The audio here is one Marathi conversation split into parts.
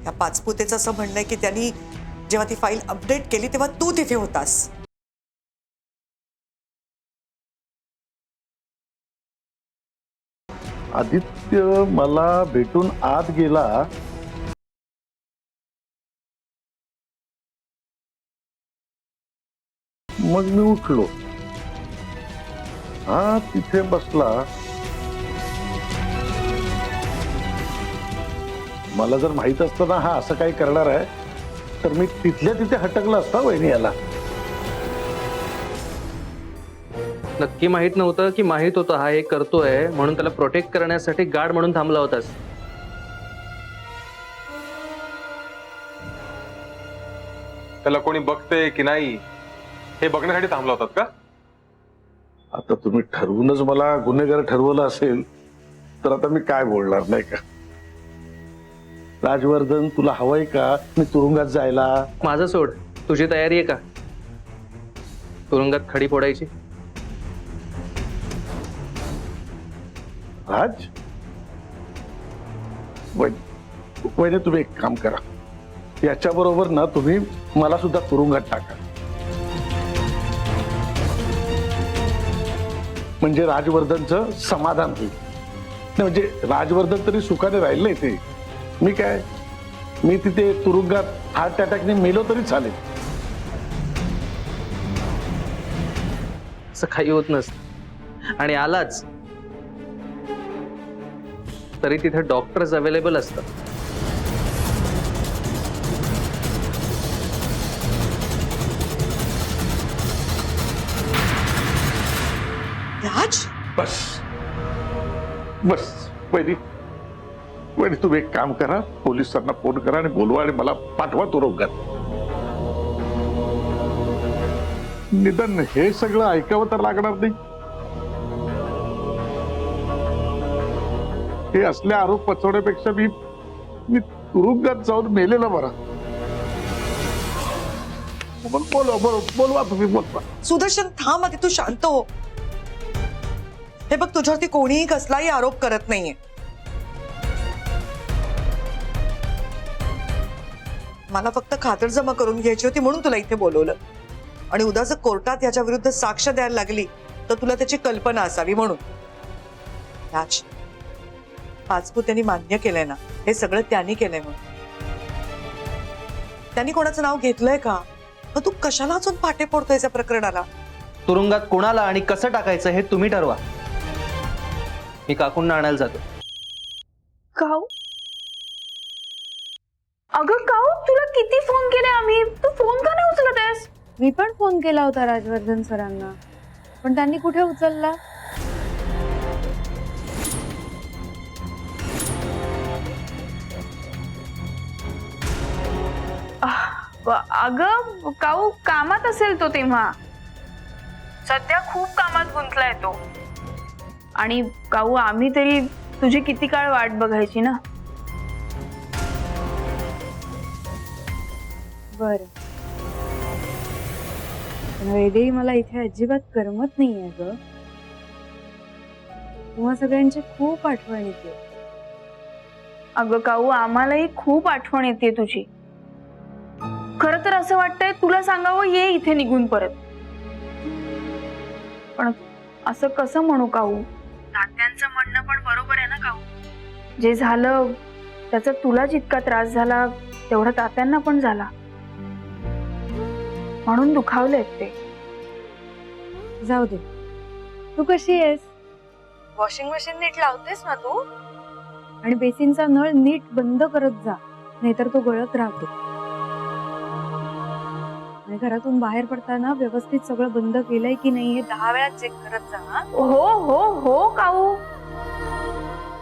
त्या पाचपुतेचं असं म्हणणं आहे की त्यांनी जेव्हा ती फाईल अपडेट केली तेव्हा तू तिथे होतास. आदित्य मला भेटून आत गेला, मग मी उठलो. हा तिथे बसला. मला जर माहित असतं ना हा असं काही करणार आहे तर मी तिथल्या तिथे हटकलं असता वहिनी याला. नक्की माहित नव्हतं की माहित होतं हा हे करतोय म्हणून त्याला प्रोटेक्ट करण्यासाठी गार्ड म्हणून थांबला होतास. त्याला कोणी बघते की नाही हे बघण्यासाठी थांबला होतात का? आता तुम्ही ठरवूनच मला गुन्हेगार ठरवलं असेल तर आता मी काय बोलणार नाही का. राजवर्धन तुला हवंय का मी तुरुंगात जायला? माझं सोड, तुझी तयारी आहे का तुरुंगात खडी फोडायची? राज वहिनी तुम्ही एक काम करा, याच्या बरोबर ना तुम्ही मला सुद्धा तुरुंगात टाका. म्हणजे राजवर्धनचं समाधान होईल. नाही म्हणजे राजवर्धन तरी सुखाने राहील नाही ते. मी काय मी तिथे तुरुंगात हार्ट अटॅकने मेलो तरी चालेल. असं काही होत नसतं. आणि आलाच तरी तिथे डॉक्टर्स अवेलेबल असतात. राज, बस बस वहिनी वहिनी तुम्ही एक काम करा, पोलिसांना फोन करा आणि बोलवा आणि मला पाठवा तुरुंगात. निदान हे सगळं ऐकावं तर लागणार नाही. हे असले आरोप पचवण्यापेक्षा मी तुरुंगात जाऊन मेलेला बरा. बोलवा तुम्ही बोलवा. सुदर्शन थांब आधी, तू शांत हो. हे बघ, तुझ्यावरती कोणीही कसलाही आरोप करत नाहीये. मला फक्त खातरजमा करून घ्यायची होती म्हणून तुला इथे बोलवलं. आणि उद्या जर कोर्टात याच्या विरुद्ध साक्ष द्यायला लागली तर तुला त्याची कल्पना असावी म्हणून. राज, पाचपुत्यांनी मान्य केलंय ना हे सगळं त्यांनी केलंय म्हणून. त्यांनी कोणाचं नाव घेतलंय का? मग तू कशाला अजून पाठे पडतोय या प्रकरणाला? तुरुंगात कोणाला आणि कसं टाकायचं हे तुम्ही ठरवा. मी काकूंना आणायला जातो. काऊ, अगं काऊ, तुला किती फोन केले आम्ही, तू फोन का नाही उचलत आहेस? मी पण फोन केला होता राजवर्धन सरांना, पण त्यांनी कुठे उचलला? अगं काऊ, कामात असेल तो तेव्हा. सध्या खूप कामात गुंतलाय तो. आणि काऊ, आम्ही तरी तुझी किती काळ वाट बघायची ना. बर, पण वैदेही मला इथे अजिबात करमत नाहीये ग. तुम्हा सगळ्यांची खूप आठवण येते. अगं काऊ, आम्हालाही खूप आठवण येते तुझी. खरं तर असं वाटतंय तुला सांगावं ये इथे निघून परत. पण असं कसं म्हणू काऊ? तात्यांचं म्हणणं पण बरोबर आहे ना काऊ. जे झालं त्याचा तुला जितका त्रास झाला तेवढा तात्यांना पण झाला. म्हणून दुखावलेत ते. जाऊ दे. तू कशी आहेस? वॉशिंग मशीन नीट लावतेस ना तू? आणि बेसिनचा नळ नीट बंद करत जा, नाहीतर तो गळत राहतो. आणि घरातून बाहेर पडताना व्यवस्थित सगळं बंद केलंय की नाही हे 10 वेळा चेक करत जा. हा? हो हो हो काऊ,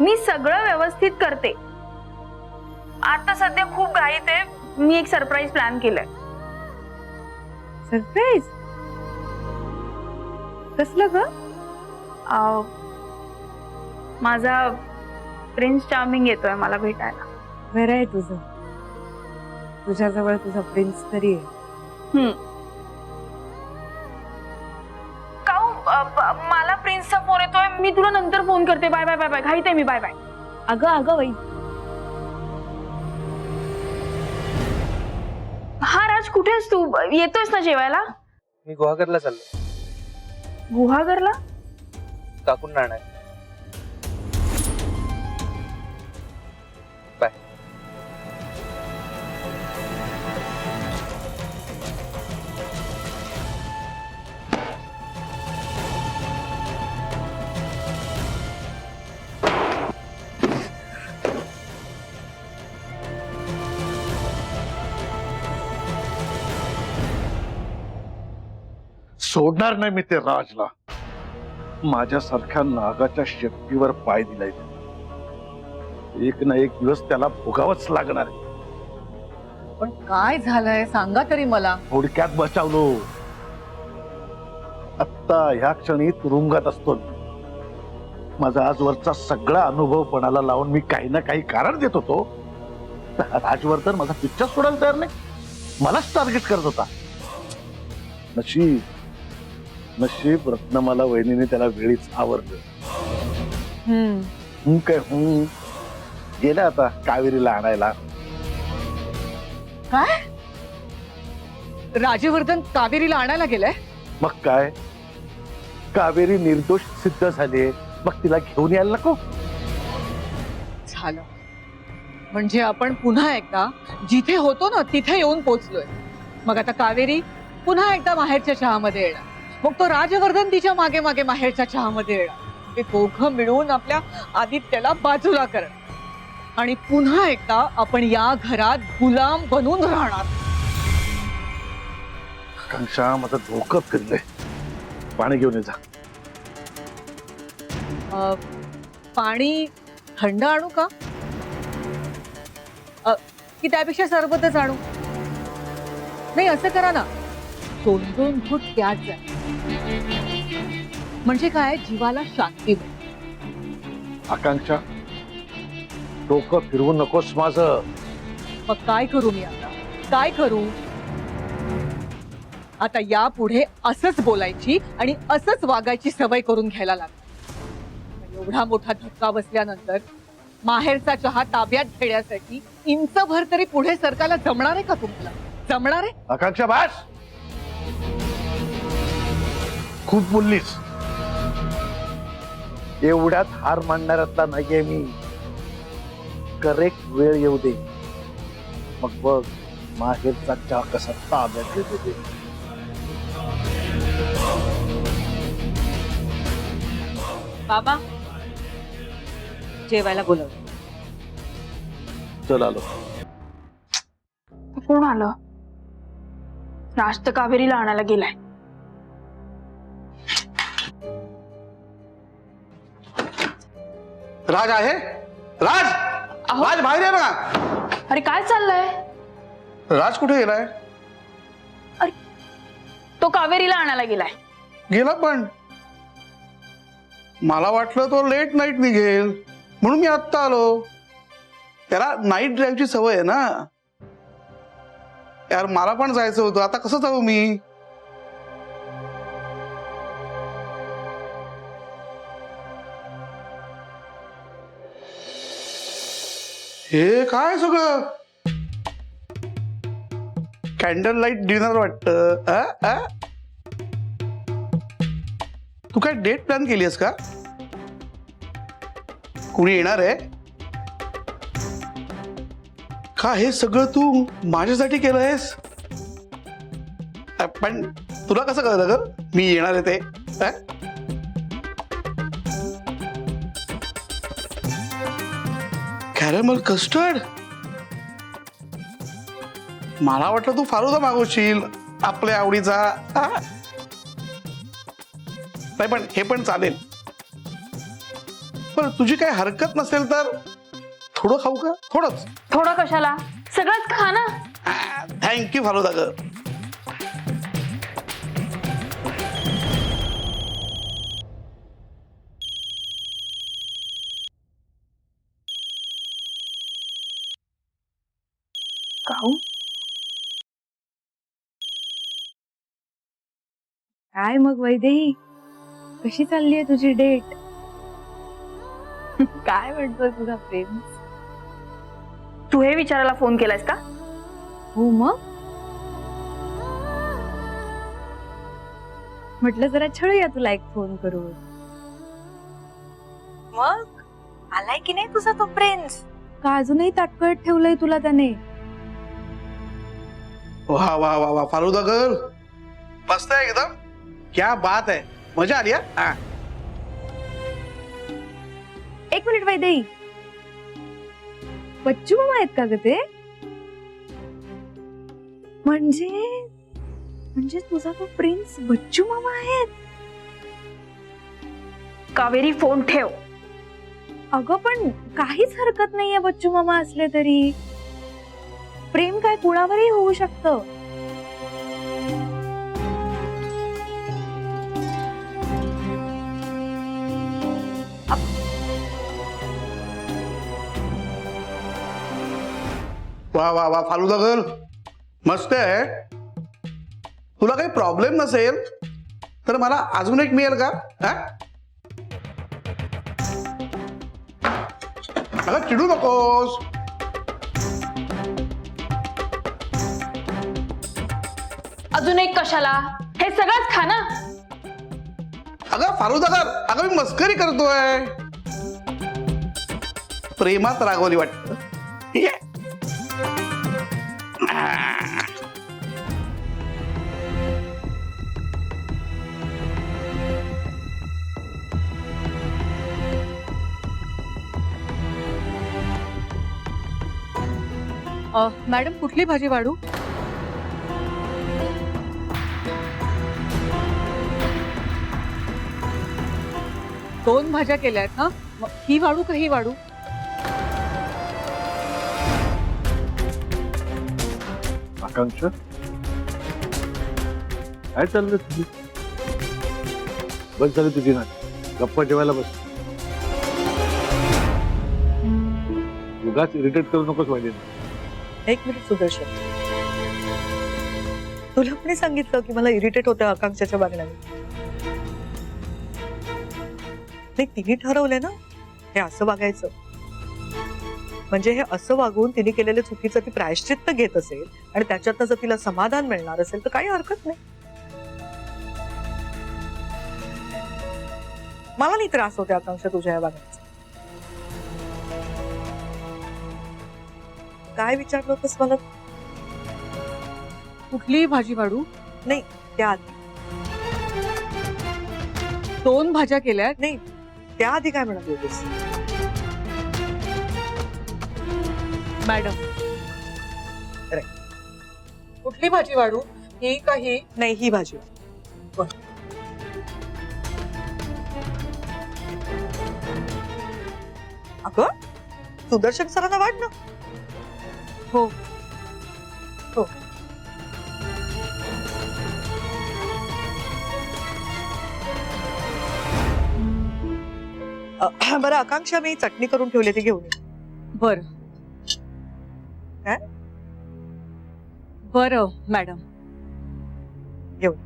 मी सगळं व्यवस्थित करते. आता सध्या खूप घाईत आहे. मी एक सरप्राईज प्लॅन केलंय. सरप्राईज? कसलं ग? माझा प्रिन्स चार्मिंग येतोय मला भेटायला. बरं आहे तुझं, तुझ्याजवळ तुझा प्रिन्स तरी आहे. काऊ, मला प्रिन्सचा फोन येतोय. मी तुला नंतर फोन करते. Bye bye bye bye. घाईत आहे मी. Bye bye. अगं अगं वै, हा राज, कुठेस तू? येतोयस ना जेवायला? मी गुहागरला चाललो, गुहागरला? काकून राहणार. बाय. सोडणार नाही मी ते राजला. माझ्यासारख्या नागाच्या शक्तीवर पाय दिलाय त्याने. एक ना एक दिवस त्याला भोगावंच लागणार आहे. पण काय झालंय सांगा तरी मला. थोडक्यात बचावलो. आत्ता ह्या क्षणी तुरुंगात असतो. माझा आजवरचा सगळा अनुभव पणाला लावून मी काही ना काही कारण देत होतो. राजवर्धन माझा पिक्चर सोडायला तयार नाही, मलाच टार्गेट करत होता. नशीब नशीब रत्नमाला वहिनीने त्याला वेळीच आवरलं. गेल्या आता कावेरीला आणायला. काय राजवर्धन कावेरीला आणायला गेलाय? मग काय, कावेरी निर्दोष सिद्ध झाली, मग तिला घेऊन यायला नको? झालं म्हणजे आपण पुन्हा एकदा जिथे होतो ना तिथे येऊन पोचलोय. मग आता कावेरी पुन्हा एकदा माहेरच्या चहामध्ये येणार, मग तो राजवर्धन तिच्या मागे मागे माहेरच्या चहामध्ये येणार. ते दोघं मिळून आपल्या आदित्यला बाजूला करणार आणि पुन्हा एकदा आपण या घरात गुलाम बनून राहणार. आकांक्षा, माझं डोकं फिरलंय. पाणी घेऊन ये जा. पाणी थंड आणू का, की त्यापेक्षा सरबतच आणू? नाही, असं करा ना, 2-2 घुट प्याज जा, म्हणजे काय जीवाला शांती मिळते. आकांक्षा, डोकं फिरवू नकोस माझं. मग काय करू मी आता, काय करू? आता यापुढे असंच बोलायची आणि असंच वागायची सवय करून घ्यायला लागली. एवढा मोठा धक्का बसल्यानंतर माहेरचा चहा ताब्यात घेण्यासाठी इंचभर तरी पुढे सरकायला जमणार आहे का तुम्हाला? जमणार आहे? आकांक्षा, बस. खूप बोललीस. एवढ्यात हार मानणाऱ्यातला नाहीये मी. करेक्ट वेळ येऊ दे, मग बघ माहेरचा चहा कसा ताब्यात घेतो ते. बाबा, जेवायला बोलवलं. चल आलो. कोण आलं? राज तर कावेरीला आणायला गेलाय. राज आहे? राज, अहो. राज बाहेर आहे ना. अरे काय चाललंय? राज कुठे गेलाय? तो कावेरीला आणायला गेलाय. गेला, पण मला वाटलं तो लेट नाईट निघेल म्हणून मी आत्ता आलो. त्याला नाईट ड्राईव्हची सवय आहे ना यार. मला पण जायचं होतं, आता कसं जाऊ मी? हे काय सगळं कॅन्डल लाईट डिनर वाटतं. तू काय डेट प्लॅन केली आहेस का? कुणी येणार आहे का? हे सगळं तू माझ्यासाठी केलंयस? पण तुला कसं कळलं ग मी येणार आहे ते? Caramel custard? मला वाटलं तू फालुदा मागवशील आपल्या आवडीचा. नाही, पण हे पण चालेल. पण तुझी काही हरकत नसेल तर थोडं खाऊ का? थोडंच. थोडं कशाला, सगळंच खा ना. थँक्यू फालुदा ग. काऊ, काय मग वैदेही, कशी चाललीये तुझी डेट? काय म्हणतोय तुझा प्रेम? तू हे विचारायला फोन केलायस का? हो, मग म्हटलं जरा छळूया तुला एक फोन करून. मग आलाय की नाही तुझा तो प्रिन्स? का अजूनही ताटकळत ठेवलंय तुला त्याने? वाह वाह वाह वाह फालुदा गर्ल, मस्त आहे एकदम. क्या बात आहे, मजा आली हा. एक मिनिट वैदेही, बच्चू मामा आहेत का ग ते? म्हणजे तुझा तो प्रिन्स बच्चू मामा आहेत? कावेरी फोन ठेव. अगं पण काहीच हरकत नाहीये बच्चू मामा असले तरी. प्रेम काय कुणावरही होऊ शकतं. वा वा वा फालुदा गर्ल, मस्त आहे. तुला काही प्रॉब्लेम नसेल तर मला अजून एक मिळेल का? हा? अगं चिडू नकोस. अजून एक कशाला? हे सगळंच खा ना. अगं फालुदा गर्ल, अगं मी मस्करी करतोय. प्रेमात रागवली वाटतं. ठीक आहे. मॅडम कुठली भाजी वाढू? दोन भाज्या केल्या आहेत ना, मग ही वाढू का ही वाढू? आकांक्षा, काय चाललं तुझी? बस झाली तुझी ना, गप्पा जेवायला बस. उगाच इरिटेट करू नकोस पाहिजे. एक मिनिट सुदर्शन, तुला कोणी सांगितलं की मला इरिटेट होतं आकांक्षाच्या वागण्याने? नाही, तिने ठरवलंय ना हे असं वागायचं. म्हणजे हे असं वागून तिने केलेल्या चुकीचं ती प्रायश्चित्त घेत असेल आणि त्याच्यातनं जर तिला समाधान मिळणार असेल तर काही हरकत नाही. मला नाही त्रास होते आकांक्षा तुझ्या या वागण्याचा. काय विचारलं होतंस मला? कुठली भाजी वाढू? नाही, त्याआधी दोन भाज्या केल्या आहेत. नाही, त्याआधी काय म्हणत होतीस? मॅडम कुठली भाजी वाढू? ही का ही? नाही, ही भाजी. अगं सुदर्शन सरांना वाढ ना. हो. हो. बरं आकांक्षा, मी चटणी करून ठेवली, ती घेऊन ये. बर. काय? बरं मॅडम. घेऊन.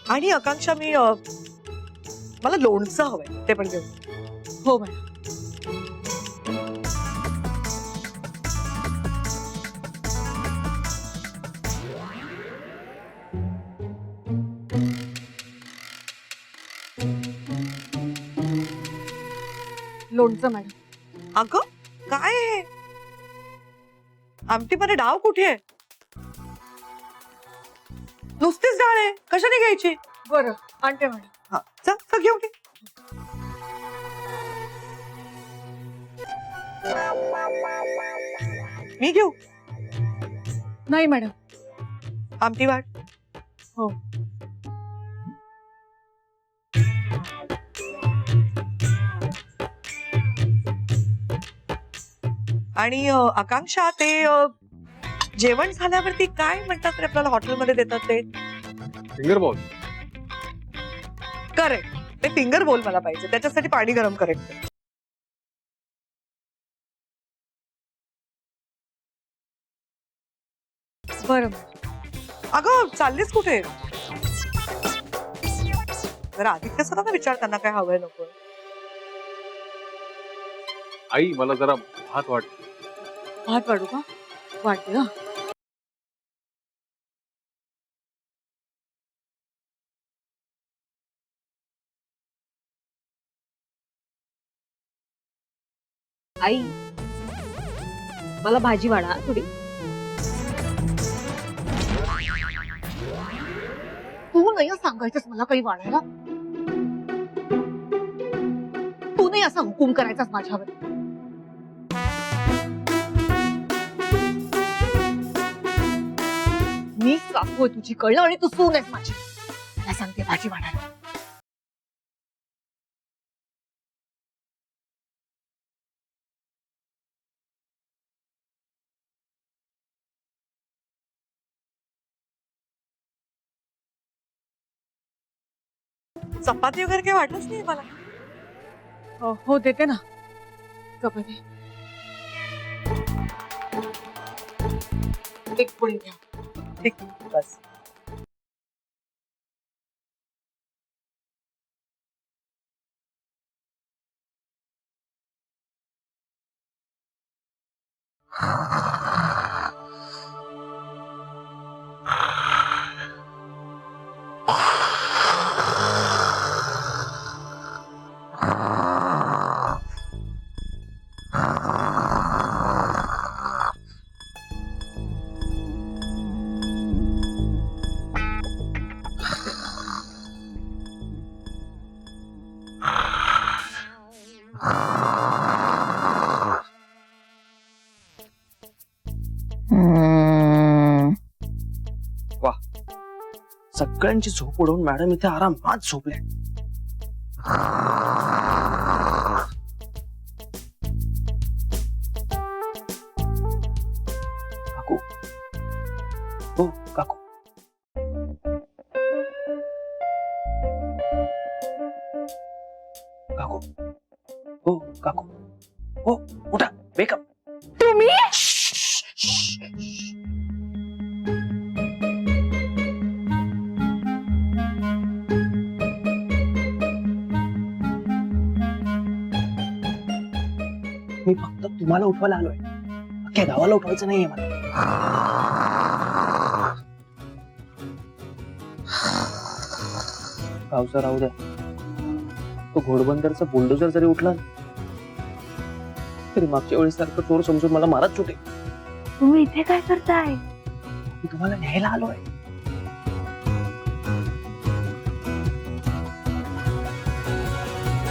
आणि आकांक्षा, मी मला लोणचं हवंय, ते पण घेऊन. हो मॅडम. लोणचं मॅडम. अगं काय आहे? आमटीमध्ये डाव कुठे आहे? नुसतीच डाळ आहे, कशाने घ्यायची? बरं आणते मॅडम. हा, चल घेऊन ये. मी घेऊ? नाही मॅडम. आमटी वाढ. हो. आणि आकांक्षा, ते जेवण झाल्यावरती काय म्हणतात रे आपल्याला हॉटेलमध्ये देतात ते? Finger ball. करेक्ट, ते फिंगर बोल मला पाहिजे, त्याच्यासाठी पाणी गरम करेक्ट. अगं चाललीस कुठे? जरा आदित्य ना विचार त्यांना काय हवंय नको. आई मला जरा भात वाट. भात वाढू का? वाटते ना. आई मला भाजी वाढा थोडी. तू नाही सांगायचंस मला काही वाढायला. तू नाही असा हुकूम करायचास माझ्यावर. मी सासू आहे तुझी, कळलं? आणि तू सून आहेस माझी. मला सांगते भाजी वाढायला. चपाती वगैरे काही वाटलंच नाही मला. हो देते ना चपाती. एक पोळी घ्या. ठीक बस. सगळ्यांची झोप उडवून मॅडम इथे आरामात झोपले. काकू, हो काकू. काकू, हो काकू, हो उठा, वेकअप. तुम्ही मी फक्त तुम्हाला उठवायला आलोय, अख्ख्या गावाला उठवायचं नाहीये मला. गावचा राहू द्या, तो घोडबंदरचा बुलडोजर जरी उठला तरी मागच्या वेळेस सारखं चोर समजून मला मारत सुटे. तुम्ही इथे काय करताय? मी तुम्हाला न्यायला आलोय.